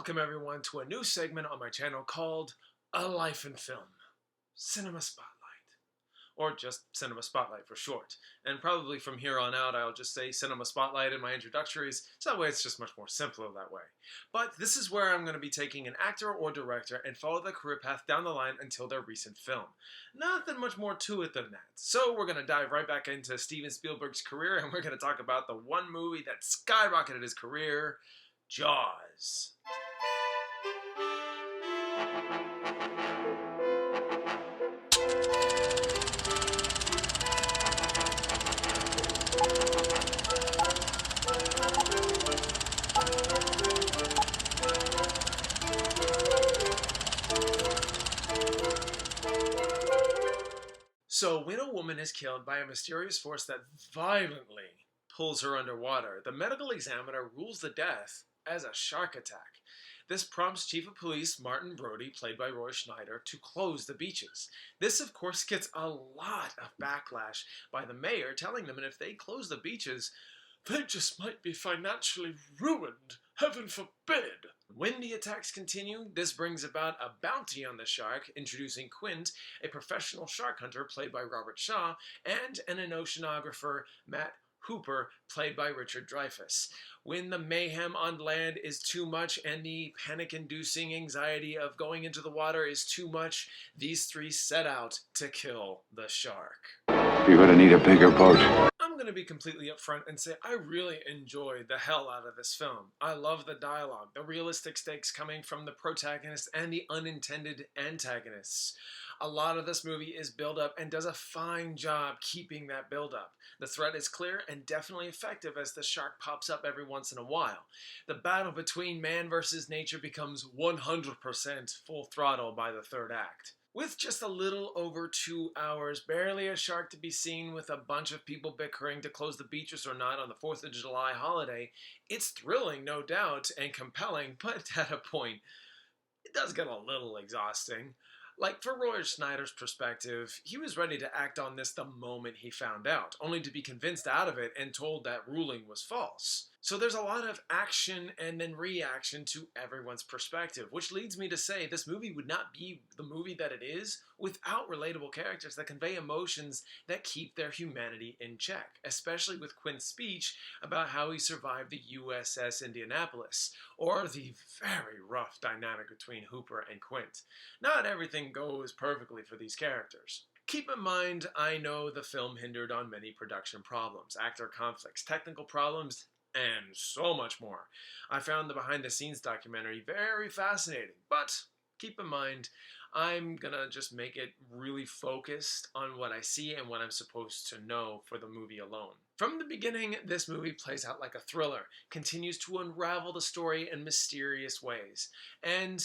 Welcome everyone to a new segment on my channel called A Life in Film, Cinema Spotlight, or just Cinema Spotlight for short. And probably from here on out I'll just say Cinema Spotlight in my introductories, so that way it's just much more simpler that way. But this is where I'm going to be taking an actor or director and follow their career path down the line until their recent film. Nothing much more to it than that. So we're going to dive right back into Steven Spielberg's career, and we're going to talk about the one movie that skyrocketed his career, Jaws. So, when a woman is killed by a mysterious force that violently pulls her underwater, the medical examiner rules the death as a shark attack. This prompts Chief of Police Martin Brody, played by Roy Schneider, to close the beaches. This, of course, gets a lot of backlash by the mayor, telling them that if they close the beaches, they just might be financially ruined. Heaven forbid! When the attacks continue, this brings about a bounty on the shark, introducing Quint, a professional shark hunter played by Robert Shaw, and an oceanographer, Matt Hooper, played by Richard Dreyfuss. When the mayhem on land is too much and the panic-inducing anxiety of going into the water is too much, these three set out to kill the shark. You're gonna need a bigger boat. I'm going to be completely upfront and say I really enjoyed the hell out of this film. I love the dialogue, the realistic stakes coming from the protagonists and the unintended antagonists. A lot of this movie is build up and does a fine job keeping that build up. The threat is clear and definitely effective as the shark pops up every once in a while. The battle between man versus nature becomes 100% full throttle by the third act. With just a little over 2 hours, barely a shark to be seen with a bunch of people bickering to close the beaches or not on the 4th of July holiday, it's thrilling, no doubt, and compelling, but at a point, it does get a little exhausting. Like, for Roy Schneider's perspective, he was ready to act on this the moment he found out, only to be convinced out of it and told that ruling was false. So there's a lot of action and then reaction to everyone's perspective, which leads me to say this movie would not be the movie that it is without relatable characters that convey emotions that keep their humanity in check, especially with Quint's speech about how he survived the USS Indianapolis, or the very rough dynamic between Hooper and Quint. Not everything goes perfectly for these characters. Keep in mind, I know the film hindered on many production problems, actor conflicts, technical problems, and so much more. I found the behind-the-scenes documentary very fascinating, but keep in mind, I'm gonna just make it really focused on what I see and what I'm supposed to know for the movie alone. From the beginning, this movie plays out like a thriller, continues to unravel the story in mysterious ways, and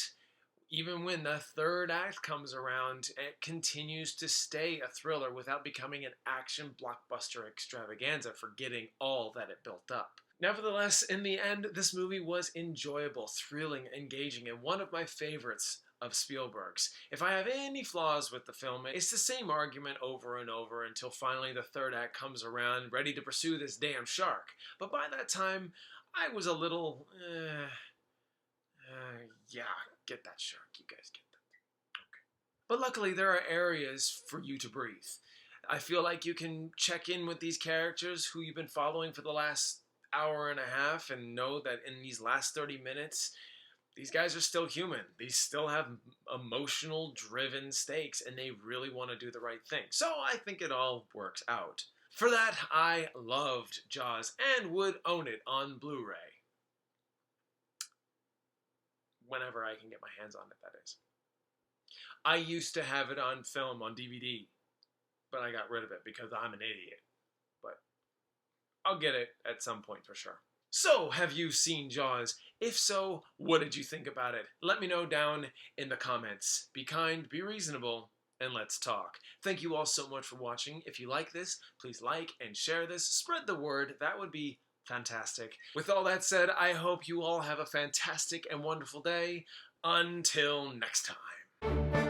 even when the third act comes around, it continues to stay a thriller without becoming an action blockbuster extravaganza, forgetting all that it built up. Nevertheless, in the end, this movie was enjoyable, thrilling, engaging, and one of my favorites of Spielberg's. If I have any flaws with the film, it's the same argument over and over until finally the third act comes around, ready to pursue this damn shark. But by that time, I was a little, yeah, get that shark, you guys get that. Okay. But luckily, there are areas for you to breathe. I feel like you can check in with these characters who you've been following for the last hour and a half and know that in these last 30 minutes, these guys are still human. They still have emotional driven stakes and they really want to do the right thing. So I think it all works out. For that, I loved Jaws and would own it on Blu-ray. Whenever I can get my hands on it, that is. I used to have it on film, on DVD, but I got rid of it because I'm an idiot. But I'll get it at some point for sure. So, have you seen Jaws? If so, what did you think about it? Let me know down in the comments. Be kind, be reasonable, and let's talk. Thank you all so much for watching. If you like this, please like and share this. Spread the word. That would be fantastic. With all that said, I hope you all have a fantastic and wonderful day. Until next time.